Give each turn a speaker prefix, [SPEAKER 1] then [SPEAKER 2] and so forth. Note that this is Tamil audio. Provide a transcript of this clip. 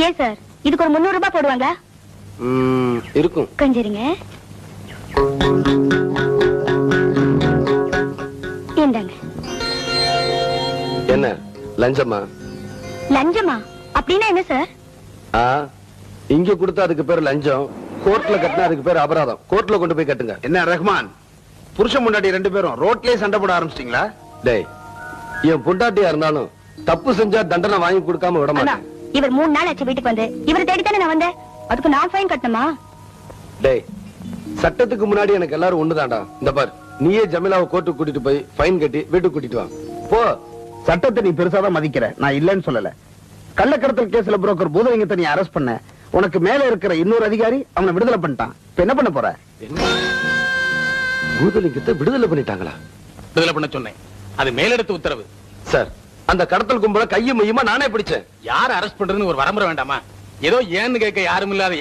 [SPEAKER 1] ஏன் சார் இதுக்கு ஒரு 300 ரூபாய் போடுவாங்க?
[SPEAKER 2] இருக்கும்.
[SPEAKER 1] கொஞ்சம் இருங்க. இந்தாங்க.
[SPEAKER 2] என்ன லஞ்சமா?
[SPEAKER 1] லஞ்சமா? அப்படின்னா என்ன சார்?
[SPEAKER 2] இங்க கொடுத்தா அதுக்கு பேர் லஞ்சம், கோர்ட்ல கட்டினா அதுக்கு பேர் அபராதம். கோர்ட்ல கொண்டு போய் கட்டுங்க.
[SPEAKER 3] என்ன ரஹ்மான், புருஷன் முன்னாடி 2 பேரும் ரோட்லயே சண்டை போட ஆரம்பிச்சிட்டீங்களா?
[SPEAKER 2] டேய், என் பொண்டாட்டியா இருந்தாலும் தப்பு செஞ்சா தண்டனை வாங்கி கொடுக்காம விட மாட்டேன்.
[SPEAKER 1] இவர் 3 நாள் ஆச்சு வீட்டுக்கு வந்து. இவரை தேடித்தானே நான் வந்தேன். அதுக்கு நான் ஃபைன் கட்டணுமா?
[SPEAKER 2] டேய், சட்டத்துக்கு முன்னாடி எனக்கு எல்லாரும் ஒண்ணுதான்டா. இந்த பார், நீயே ஜமீலாவை கோர்ட்டுக்கு கூட்டிட்டு போய் ஃபைன் கட்டி வீட்டுக்கு கூட்டிட்டு வா போ.
[SPEAKER 3] சட்டத்தை நீ பெருசாதான் மதிக்கிற, நான் இல்லன்னு சொல்லல. கள்ளக்கடத்தல் கேஸ்ல புரோக்கர் பூதலிங்கத்தை நீ அரெஸ்ட் பண்ண, உனக்கு மேல இருக்கிற இன்னொரு அதிகாரி அவனை விடுதலை பண்ணிட்டான். இப்ப என்ன பண்ண போற?
[SPEAKER 2] பூதலிங்கத்தை விடுதலை பண்ணிட்டாங்களா?
[SPEAKER 4] விடுதலை பண்ண சொன்னேன், அது மேலிடத்து உத்தரவு.
[SPEAKER 2] சார், அந்த கடத்தல் கும்பல கையும் மையுமா நானே பிடிச்சேன்.
[SPEAKER 4] யார அரெஸ்ட் பண்றதுன்னு ஒரு வரமுறை வேண்டாமா? ஏதோ ஏன்னு கேட்க யாரும் இல்லாத